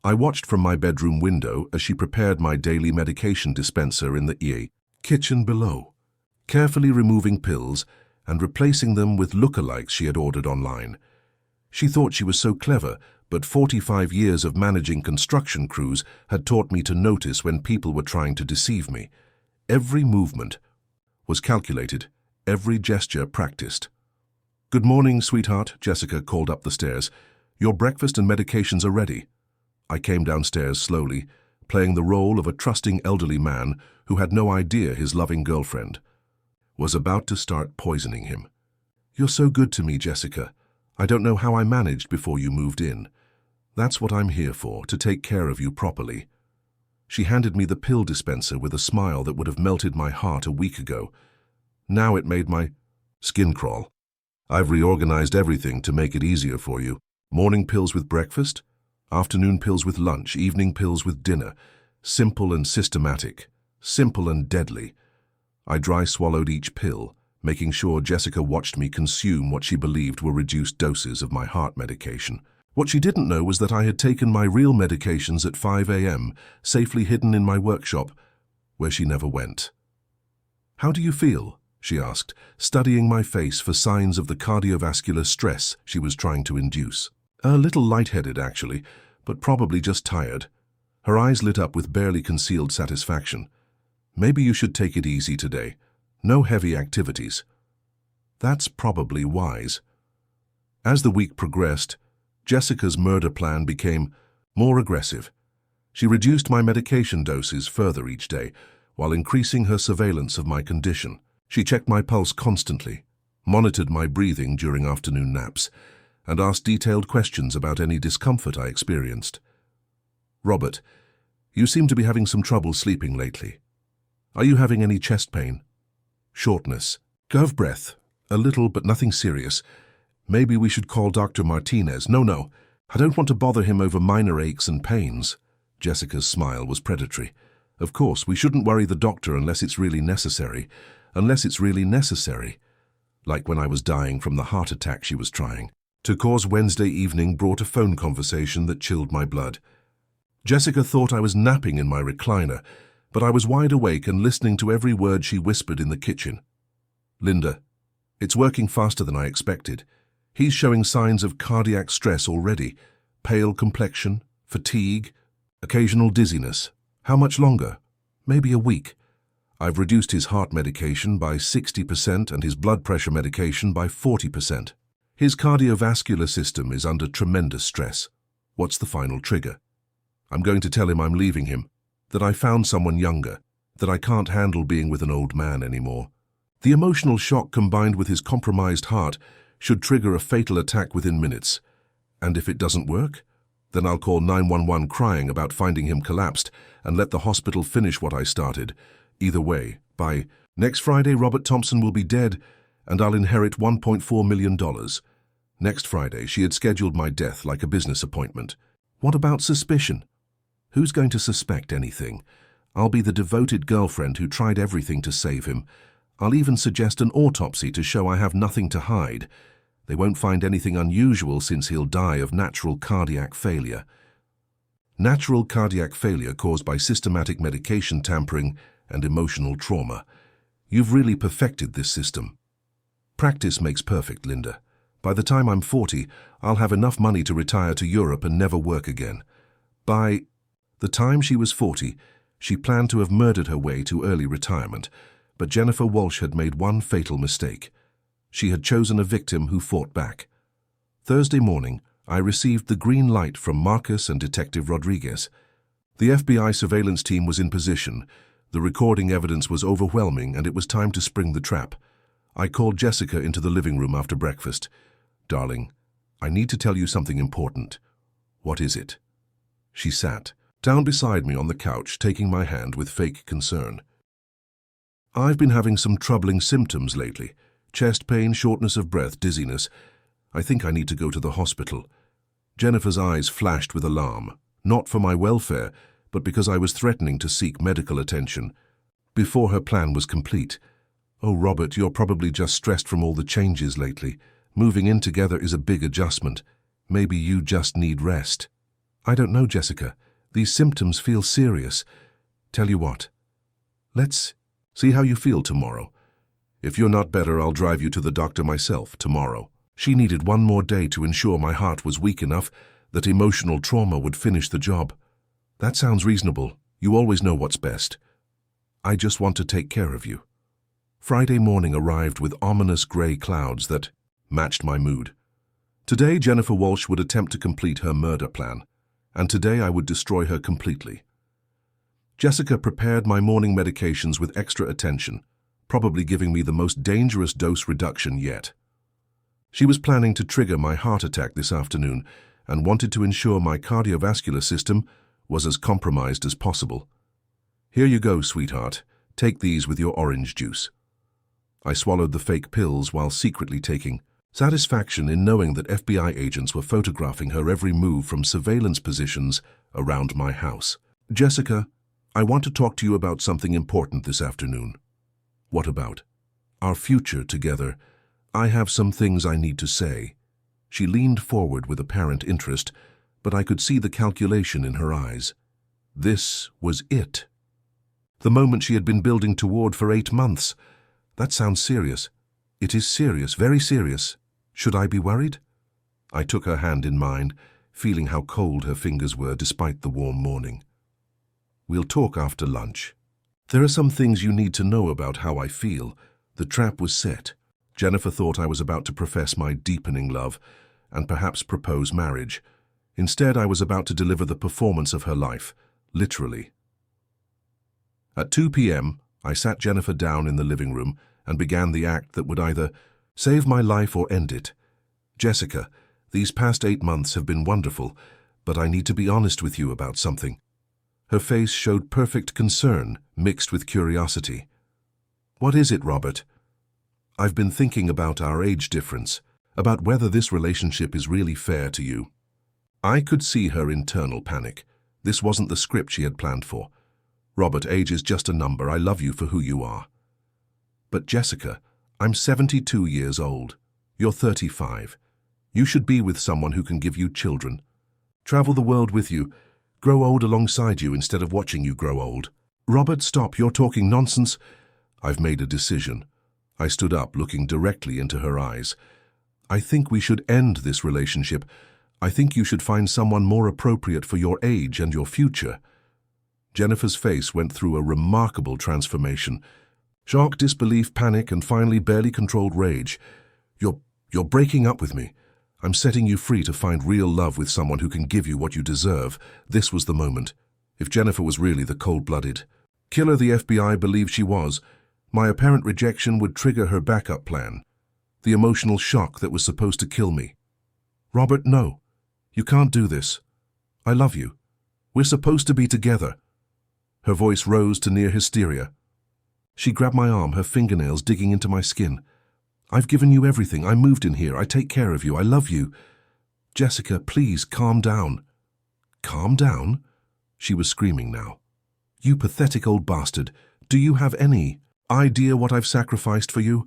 I watched from my bedroom window as she prepared my daily medication dispenser in the kitchen below, carefully removing pills and replacing them with lookalikes she had ordered online. She thought she was so clever, but 45 years of managing construction crews had taught me to notice when people were trying to deceive me. Every movement was calculated, every gesture practiced. "Good morning, sweetheart," Jessica called up the stairs. "Your breakfast and medications are ready." I came downstairs slowly, playing the role of a trusting elderly man who had no idea his loving girlfriend was about to start poisoning him. "You're so good to me, Jessica. I don't know how I managed before you moved in. That's what I'm here for, to take care of you properly." She handed me the pill dispenser with a smile that would have melted my heart a week ago. Now it made my skin crawl. "I've reorganized everything to make it easier for you. Morning pills with breakfast, afternoon pills with lunch, evening pills with dinner. Simple and systematic, simple and deadly." I dry swallowed each pill, making sure Jessica watched me consume what she believed were reduced doses of my heart medication. What she didn't know was that I had taken my real medications at 5 a.m., safely hidden in my workshop, where she never went. "How do you feel?" she asked, studying my face for signs of the cardiovascular stress she was trying to induce. A little lightheaded, actually, but probably just tired. Her eyes lit up with barely concealed satisfaction. "Maybe you should take it easy today. No heavy activities." That's probably wise. As the week progressed, Jessica's murder plan became more aggressive. She reduced my medication doses further each day, while increasing her surveillance of my condition. She checked my pulse constantly, monitored my breathing during afternoon naps, and asked detailed questions about any discomfort I experienced. "Robert, you seem to be having some trouble sleeping lately. Are you having any chest pain? Shortness? Go of breath? A little, but nothing serious. Maybe we should call Dr. Martinez." No, I don't want to bother him over minor aches and pains." Jessica's smile was predatory. "Of course, we shouldn't worry the doctor unless it's really necessary. Unless it's really necessary." Like when I was dying from the heart attack she was trying to cause. Wednesday evening brought a phone conversation that chilled my blood. Jessica thought I was napping in my recliner, but I was wide awake and listening to every word she whispered in the kitchen. "Linda, it's working faster than I expected. He's showing signs of cardiac stress already. Pale complexion, fatigue, occasional dizziness. How much longer? Maybe a week. I've reduced his heart medication by 60% and his blood pressure medication by 40%. His cardiovascular system is under tremendous stress. What's the final trigger? I'm going to tell him I'm leaving him, that I found someone younger, that I can't handle being with an old man anymore. The emotional shock combined with his compromised heart should trigger a fatal attack within minutes. And if it doesn't work, then I'll call 911 crying about finding him collapsed and let the hospital finish what I started. Either way, by next Friday, Robert Thompson will be dead and I'll inherit $1.4 million. Next Friday, she had scheduled my death like a business appointment. What about suspicion? Who's going to suspect anything? I'll be the devoted girlfriend who tried everything to save him. I'll even suggest an autopsy to show I have nothing to hide. They won't find anything unusual since he'll die of natural cardiac failure. Natural cardiac failure caused by systematic medication tampering and emotional trauma. You've really perfected this system. Practice makes perfect, Linda. By the time I'm 40, I'll have enough money to retire to Europe and never work again. By the time she was 40, she planned to have murdered her way to early retirement, but Jennifer Walsh had made one fatal mistake. She had chosen a victim who fought back. Thursday morning, I received the green light from Marcus and Detective Rodriguez. The FBI surveillance team was in position. The recording evidence was overwhelming, and it was time to spring the trap. I called Jessica into the living room after breakfast. "Darling, I need to tell you something important." "What is it?" She sat down beside me on the couch, taking my hand with fake concern. "I've been having some troubling symptoms lately. Chest pain, shortness of breath, dizziness. I think I need to go to the hospital." Jennifer's eyes flashed with alarm, not for my welfare, but because I was threatening to seek medical attention. Before her plan was complete, "Oh, Robert, you're probably just stressed from all the changes lately. Moving in together is a big adjustment. Maybe you just need rest." "I don't know, Jessica. These symptoms feel serious. Tell you what, let's see how you feel tomorrow. If you're not better, I'll drive you to the doctor myself tomorrow." She needed one more day to ensure my heart was weak enough that emotional trauma would finish the job. "That sounds reasonable. You always know what's best. I just want to take care of you." Friday morning arrived with ominous gray clouds that matched my mood. Today, Jennifer Walsh would attempt to complete her murder plan, and today I would destroy her completely. Jessica prepared my morning medications with extra attention, probably giving me the most dangerous dose reduction yet. She was planning to trigger my heart attack this afternoon and wanted to ensure my cardiovascular system was as compromised as possible. "Here you go, sweetheart. Take these with your orange juice." I swallowed the fake pills while secretly taking satisfaction in knowing that FBI agents were photographing her every move from surveillance positions around my house. "Jessica, I want to talk to you about something important this afternoon." "What about?" "Our future together. I have some things I need to say." She leaned forward with apparent interest, but I could see the calculation in her eyes. This was it. The moment she had been building toward for 8 months. "That sounds serious." "It is serious, very serious. Should I be worried?" I took her hand in mine, feeling how cold her fingers were despite the warm morning. "We'll talk after lunch. There are some things you need to know about how I feel." The trap was set. Jennifer thought I was about to profess my deepening love and perhaps propose marriage. Instead, I was about to deliver the performance of her life, literally. At 2 p.m., I sat Jennifer down in the living room and began the act that would either save my life or end it. "Jessica, these past 8 months have been wonderful, but I need to be honest with you about something." Her face showed perfect concern mixed with curiosity. "What is it, Robert?" "I've been thinking about our age difference, about whether this relationship is really fair to you." I could see her internal panic. This wasn't the script she had planned for. "Robert, age is just a number. I love you for who you are." "But Jessica, I'm 72 years old. You're 35. You should be with someone who can give you children. Travel the world with you, grow old alongside you instead of watching you grow old." "Robert, stop. You're talking nonsense." "I've made a decision." I stood up, looking directly into her eyes. "I think we should end this relationship. I think you should find someone more appropriate for your age and your future." Jennifer's face went through a remarkable transformation. Shock, disbelief, panic, and finally barely controlled rage. You're breaking up with me. I'm setting you free to find real love with someone who can give you what you deserve." This was the moment. If Jennifer was really the cold-blooded killer the FBI believed she was, my apparent rejection would trigger her backup plan, the emotional shock that was supposed to kill me. "Robert, no. You can't do this. I love you. We're supposed to be together." Her voice rose to near hysteria. She grabbed my arm, her fingernails digging into my skin. "I've given you everything. I moved in here. I take care of you. I love you." "Jessica, please calm down." "Calm down?" She was screaming now. "You pathetic old bastard. Do you have any idea what I've sacrificed for you?"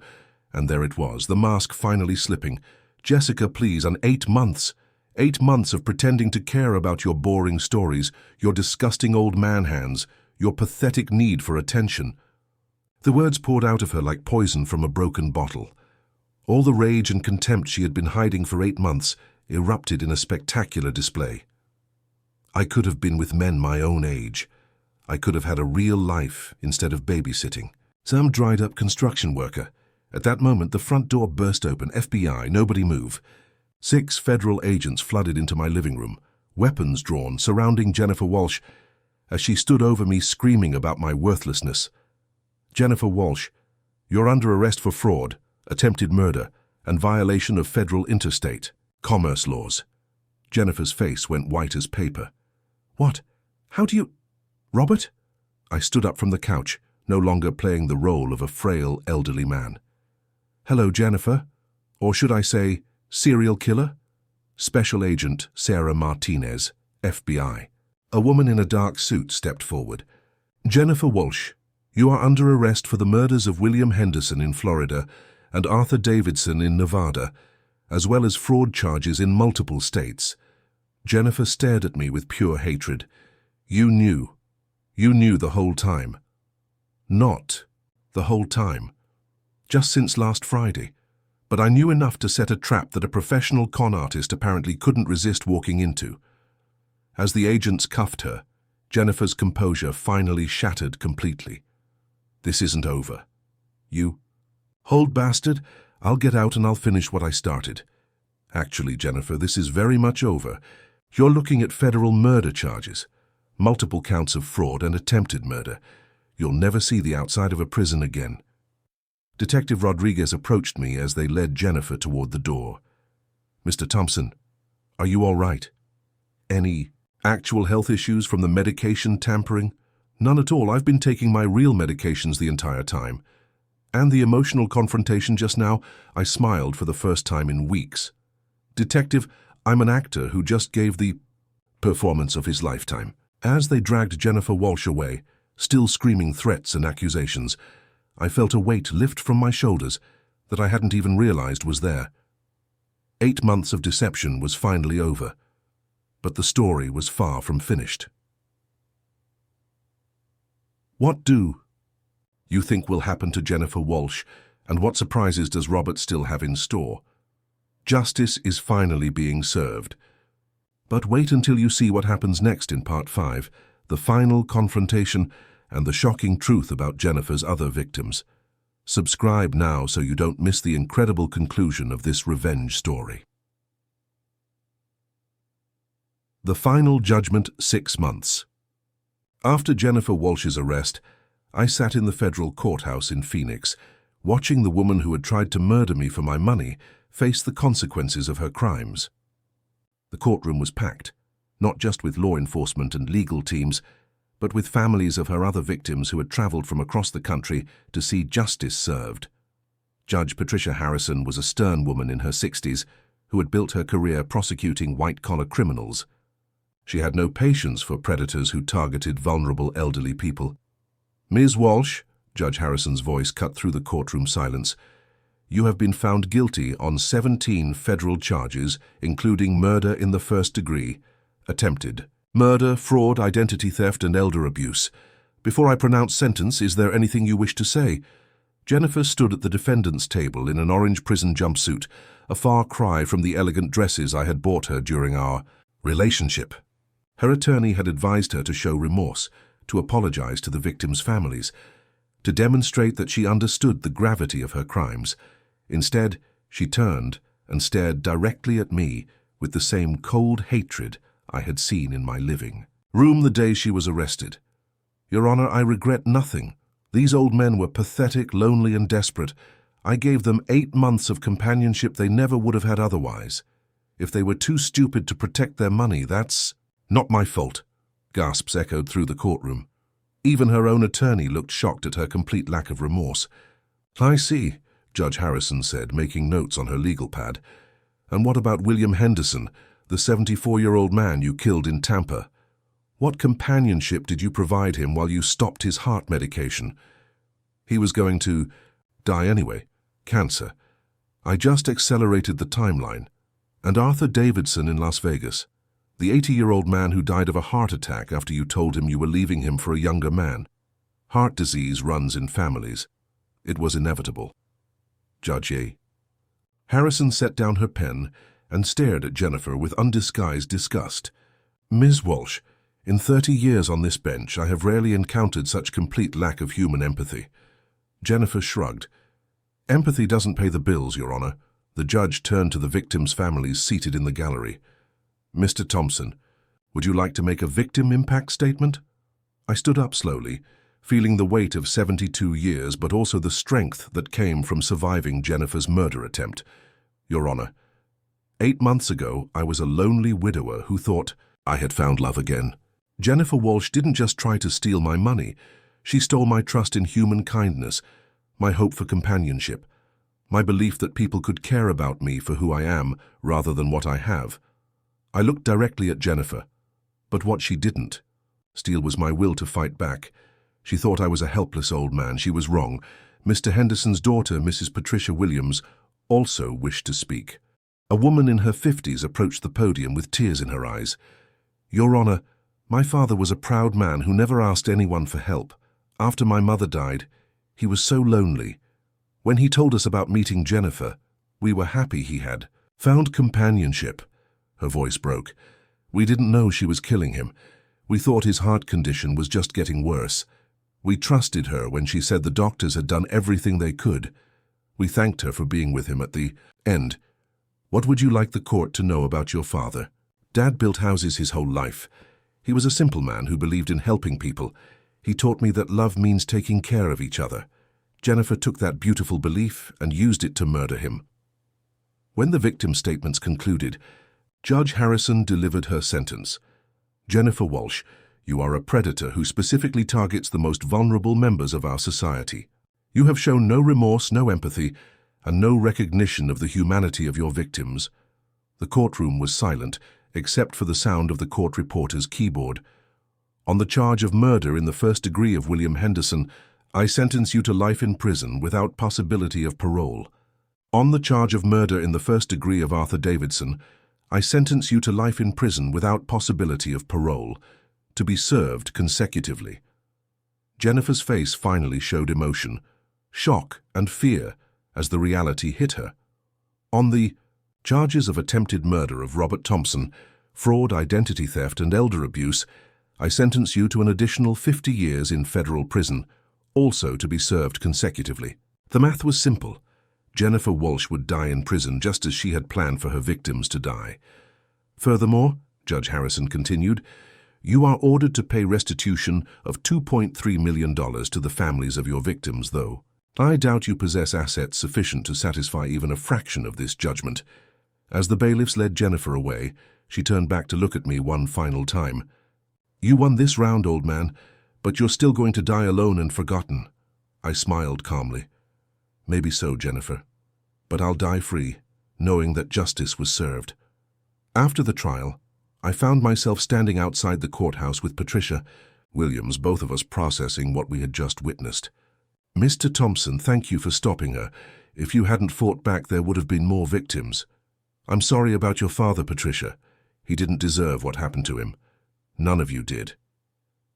And there it was, the mask finally slipping. "Jessica, please, and 8 months. 8 months of pretending to care about your boring stories, your disgusting old man hands, your pathetic need for attention." The words poured out of her like poison from a broken bottle. All the rage and contempt she had been hiding for 8 months erupted in a spectacular display. I could have been with men my own age. I could have had a real life instead of babysitting. Some dried-up construction worker, At that moment, the front door burst open. FBI, nobody move. 6 federal agents flooded into my living room, weapons drawn, surrounding Jennifer Walsh as she stood over me screaming about my worthlessness. Jennifer Walsh, you're under arrest for fraud, attempted murder, and violation of federal interstate commerce laws. Jennifer's face went white as paper. What? How do you... Robert? I stood up from the couch, no longer playing the role of a frail, elderly man. Hello, Jennifer. Or should I say, serial killer? Special Agent Sarah Martinez, FBI. A woman in a dark suit stepped forward. Jennifer Walsh, you are under arrest for the murders of William Henderson in Florida and Arthur Davidson in Nevada, as well as fraud charges in multiple states. Jennifer stared at me with pure hatred. You knew the whole time. Not the whole time. Just since last Friday. But I knew enough to set a trap that a professional con artist apparently couldn't resist walking into. As the agents cuffed her, Jennifer's composure finally shattered completely. This isn't over. You... Hold, bastard. I'll get out and I'll finish what I started. Actually, Jennifer, this is very much over. You're looking at federal murder charges, multiple counts of fraud and attempted murder. You'll never see the outside of a prison again. Detective Rodriguez approached me as they led Jennifer toward the door. Mr. Thompson, are you all right? Any actual health issues from the medication tampering? None at all. I've been taking my real medications the entire time. And the emotional confrontation just now, I smiled for the first time in weeks. Detective, I'm an actor who just gave the performance of his lifetime. As they dragged Jennifer Walsh away, still screaming threats and accusations, I felt a weight lift from my shoulders that I hadn't even realized was there. 8 months of deception was finally over, but the story was far from finished. What do you think will happen to Jennifer Walsh, and what surprises does Robert still have in store? Justice is finally being served. But wait until you see what happens next in Part 5, the final confrontation and the shocking truth about Jennifer's other victims. Subscribe now so you don't miss the incredible conclusion of this revenge story. The Final Judgment, 6 months. After Jennifer Walsh's arrest, I sat in the federal courthouse in Phoenix, watching the woman who had tried to murder me for my money face the consequences of her crimes. The courtroom was packed, not just with law enforcement and legal teams, but with families of her other victims who had traveled from across the country to see justice served. Judge Patricia Harrison was a stern woman in her 60s who had built her career prosecuting white-collar criminals. She had no patience for predators who targeted vulnerable elderly people. Ms. Walsh, Judge Harrison's voice cut through the courtroom silence, you have been found guilty on 17 federal charges, including murder in the first degree, attempted murder, fraud, identity theft, and elder abuse. Before I pronounce sentence, is there anything you wish to say? Jennifer stood at the defendant's table in an orange prison jumpsuit, a far cry from the elegant dresses I had bought her during our relationship. Her attorney had advised her to show remorse, to apologize to the victims' families, to demonstrate that she understood the gravity of her crimes. Instead, she turned and stared directly at me with the same cold hatred I had seen in my living room the day she was arrested. Your Honor, I regret nothing. These old men were pathetic, lonely, and desperate. I gave them 8 months of companionship they never would have had otherwise. If they were too stupid to protect their money, that's not my fault. Gasps echoed through the courtroom. Even her own attorney looked shocked at her complete lack of remorse. I see, Judge Harrison said, making notes on her legal pad. And what about William Henderson, the 74-year-old man you killed in Tampa? What companionship did you provide him while you stopped his heart medication? He was going to die anyway. Cancer. I just accelerated the timeline. And Arthur Davidson in Las Vegas, the 80-year-old man who died of a heart attack after you told him you were leaving him for a younger man. Heart disease runs in families. It was inevitable. Judge A. Harrison set down her pen and stared at Jennifer with undisguised disgust. Ms. Walsh, in 30 years on this bench, I have rarely encountered such complete lack of human empathy. Jennifer shrugged. Empathy doesn't pay the bills, Your Honor. The judge turned to the victims' families seated in the gallery. Mr. Thompson, would you like to make a victim impact statement? I stood up slowly, feeling the weight of 72 years, but also the strength that came from surviving Jennifer's murder attempt. Your Honor, 8 months ago, I was a lonely widower who thought I had found love again. Jennifer Walsh didn't just try to steal my money. She stole my trust in human kindness, my hope for companionship, my belief that people could care about me for who I am rather than what I have. I looked directly at Jennifer, but what she didn't steal was my will to fight back. She thought I was a helpless old man. She was wrong. Mr. Henderson's daughter, Mrs. Patricia Williams, also wished to speak. A woman in her 50s approached the podium with tears in her eyes. Your Honor, my father was a proud man who never asked anyone for help. After my mother died, he was so lonely. When he told us about meeting Jennifer, we were happy he had found companionship. Her voice broke. We didn't know she was killing him. We thought his heart condition was just getting worse. We trusted her when she said the doctors had done everything they could. We thanked her for being with him at the end. What would you like the court to know about your father? Dad built houses his whole life. He was a simple man who believed in helping people. He taught me that love means taking care of each other. Jennifer took that beautiful belief and used it to murder him. When the victim statements concluded, Judge Harrison delivered her sentence. Jennifer Walsh, you are a predator who specifically targets the most vulnerable members of our society. You have shown no remorse, no empathy, and no recognition of the humanity of your victims. The courtroom was silent, except for the sound of the court reporter's keyboard. On the charge of murder in the first degree of William Henderson, I sentence you to life in prison without possibility of parole. On the charge of murder in the first degree of Arthur Davidson, I sentence you to life in prison without possibility of parole, to be served consecutively. Jennifer's face finally showed emotion, shock and fear as the reality hit her. On the charges of attempted murder of Robert Thompson, fraud, identity theft, and elder abuse, I sentence you to an additional 50 years in federal prison, also to be served consecutively. The math was simple. Jennifer Walsh would die in prison just as she had planned for her victims to die. Furthermore, Judge Harrison continued, you are ordered to pay restitution of $2.3 million to the families of your victims, though I doubt you possess assets sufficient to satisfy even a fraction of this judgment. As the bailiffs led Jennifer away, she turned back to look at me one final time. You won this round, old man, but you're still going to die alone and forgotten. I smiled calmly. Maybe so, Jennifer, but I'll die free, knowing that justice was served. After the trial, I found myself standing outside the courthouse with Patricia Williams, both of us processing what we had just witnessed. Mr. Thompson, thank you for stopping her. If you hadn't fought back, there would have been more victims. I'm sorry about your father, Patricia. He didn't deserve what happened to him. None of you did.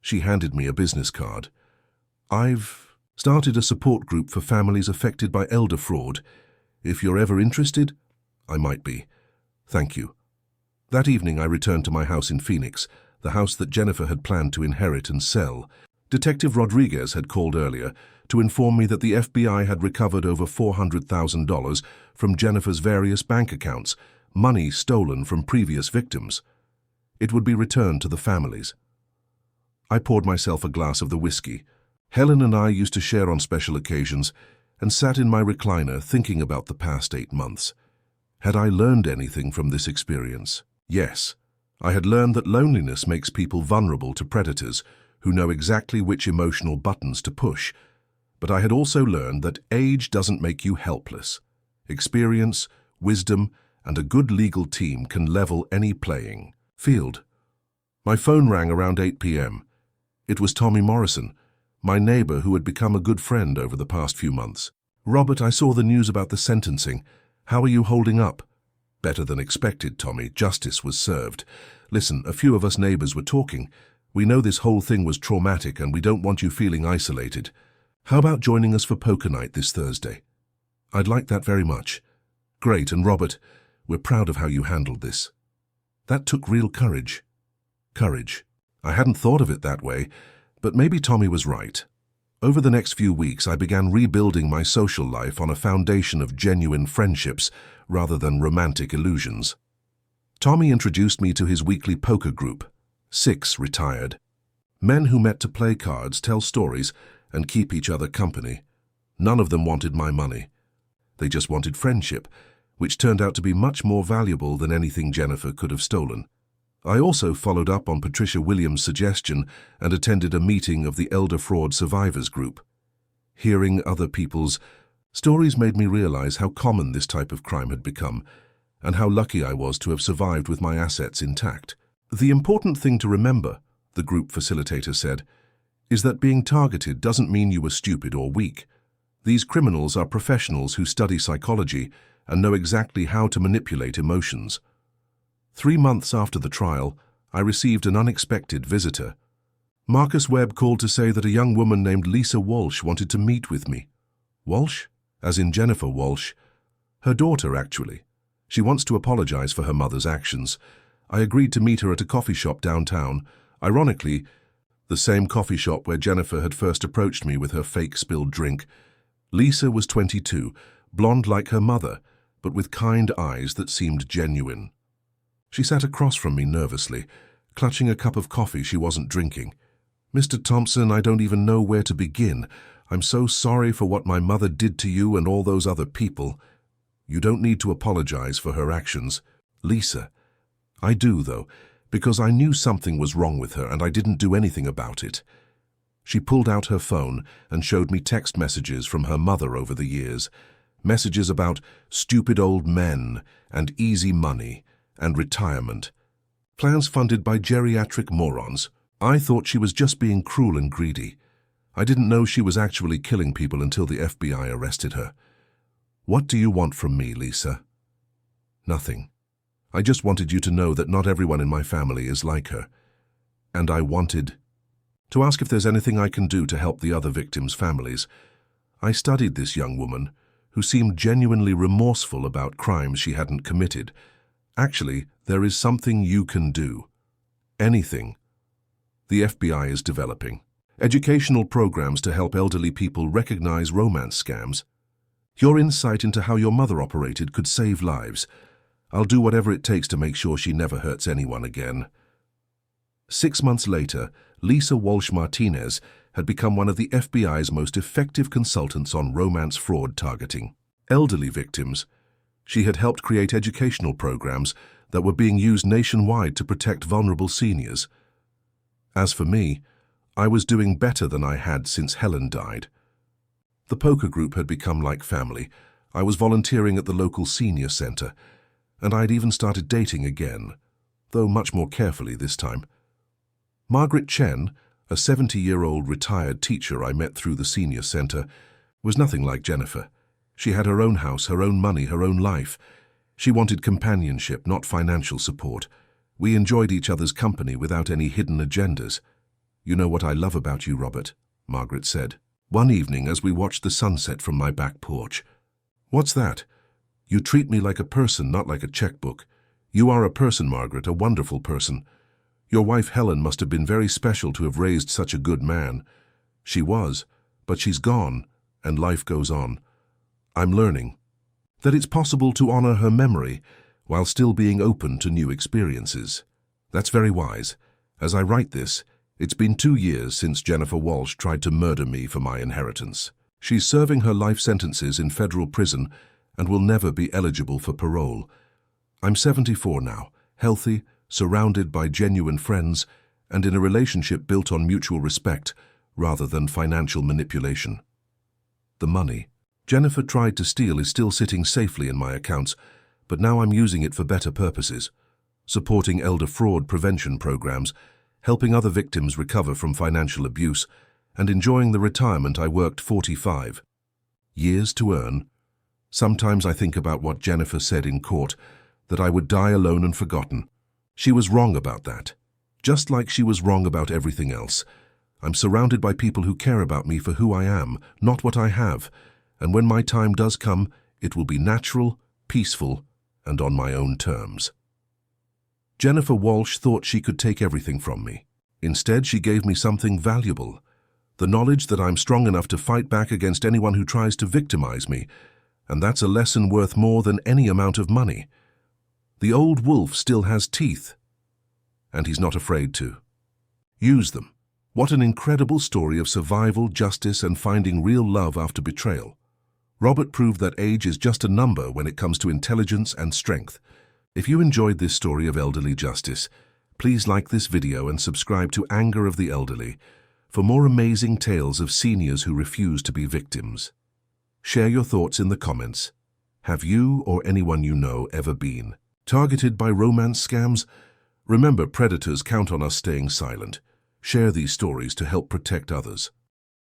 She handed me a business card. I've started a support group for families affected by elder fraud. If you're ever interested, I might be. Thank you. That evening I returned to my house in Phoenix, the house that Jennifer had planned to inherit and sell. Detective Rodriguez had called earlier to inform me that the FBI had recovered over $400,000 from Jennifer's various bank accounts, money stolen from previous victims. It would be returned to the families. I poured myself a glass of the whiskey. Helen and I used to share on special occasions and sat in my recliner thinking about the past 8 months. Had I learned anything from this experience? Yes. I had learned that loneliness makes people vulnerable to predators who know exactly which emotional buttons to push. But I had also learned that age doesn't make you helpless. Experience, wisdom, and a good legal team can level any playing field. My phone rang around 8 p.m. It was Tommy Morrison, my neighbor who had become a good friend over the past few months. Robert, I saw the news about the sentencing. How are you holding up? Better than expected, Tommy. Justice was served. Listen, a few of us neighbors were talking. We know this whole thing was traumatic and we don't want you feeling isolated. How about joining us for poker night this Thursday? I'd like that very much. Great, and Robert, we're proud of how you handled this. That took real courage. Courage. I hadn't thought of it that way, but maybe Tommy was right. Over the next few weeks, I began rebuilding my social life on a foundation of genuine friendships rather than romantic illusions. Tommy introduced me to his weekly poker group, 6 retired. Men who met to play cards, tell stories, and keep each other company. None of them wanted my money. They just wanted friendship, which turned out to be much more valuable than anything Jennifer could have stolen. I also followed up on Patricia Williams' suggestion and attended a meeting of the Elder Fraud Survivors Group. Hearing other people's stories made me realize how common this type of crime had become, and how lucky I was to have survived with my assets intact. The important thing to remember, the group facilitator said, is that being targeted doesn't mean you were stupid or weak. These criminals are professionals who study psychology and know exactly how to manipulate emotions. 3 months after the trial, I received an unexpected visitor. Marcus Webb called to say that a young woman named Lisa Walsh wanted to meet with me. Walsh? As in Jennifer Walsh. Her daughter, actually. She wants to apologize for her mother's actions. I agreed to meet her at a coffee shop downtown. Ironically, the same coffee shop where Jennifer had first approached me with her fake spilled drink. Lisa was 22, blonde like her mother, but with kind eyes that seemed genuine. She sat across from me nervously, clutching a cup of coffee she wasn't drinking. "Mr. Thompson, I don't even know where to begin. I'm so sorry for what my mother did to you and all those other people." "You don't need to apologize for her actions, Lisa." "I do, though, because I knew something was wrong with her and I didn't do anything about it." She pulled out her phone and showed me text messages from her mother over the years. Messages about stupid old men and easy money and retirement. Plans funded by geriatric morons. I thought she was just being cruel and greedy. I didn't know she was actually killing people until the FBI arrested her. "What do you want from me, Lisa?" "Nothing. I just wanted you to know that not everyone in my family is like her. And I wanted to ask if there's anything I can do to help the other victims' families. I studied this young woman, who seemed genuinely remorseful about crimes she hadn't committed. Actually, there is something you can do. Anything. The FBI is developing educational programs to help elderly people recognize romance scams. Your insight into how your mother operated could save lives. I'll do whatever it takes to make sure she never hurts anyone again." 6 months later, Lisa Walsh Martinez had become one of the FBI's most effective consultants on romance fraud targeting elderly victims. She had helped create educational programs that were being used nationwide to protect vulnerable seniors. As for me, I was doing better than I had since Helen died. The poker group had become like family. I was volunteering at the local senior center, and I'd even started dating again, though much more carefully this time. Margaret Chen, a 70-year-old retired teacher I met through the senior center, was nothing like Jennifer. She had her own house, her own money, her own life. She wanted companionship, not financial support. We enjoyed each other's company without any hidden agendas. "You know what I love about you, Robert," Margaret said, one evening as we watched the sunset from my back porch. "What's that?" "You treat me like a person, not like a checkbook. You are a person, Margaret, a wonderful person. Your wife Helen must have been very special to have raised such a good man." "She was, but she's gone, and life goes on. I'm learning that it's possible to honor her memory while still being open to new experiences." That's very wise. As I write this, it's been 2 years since Jennifer Walsh tried to murder me for my inheritance. She's serving her life sentences in federal prison and will never be eligible for parole. I'm 74 now, healthy, surrounded by genuine friends, and in a relationship built on mutual respect rather than financial manipulation. The money Jennifer tried to steal is still sitting safely in my accounts, but now I'm using it for better purposes, supporting elder fraud prevention programs, helping other victims recover from financial abuse, and enjoying the retirement I worked 45 years to earn. Sometimes I think about what Jennifer said in court, that I would die alone and forgotten. She was wrong about that, just like she was wrong about everything else. I'm surrounded by people who care about me for who I am, not what I have, and when my time does come, it will be natural, peaceful, and on my own terms. Jennifer Walsh thought she could take everything from me. Instead, she gave me something valuable, The knowledge that I'm strong enough to fight back against anyone who tries to victimize me, and that's a lesson worth more than any amount of money. The old wolf still has teeth, and he's not afraid to use them. What an incredible story of survival, justice, and finding real love after betrayal. Robert proved that age is just a number when it comes to intelligence and strength. If you enjoyed this story of elderly justice, please like this video and subscribe to Anger of the Elderly for more amazing tales of seniors who refuse to be victims. Share your thoughts in the comments. Have you or anyone you know ever been targeted by romance scams? Remember, predators count on us staying silent. Share these stories to help protect others.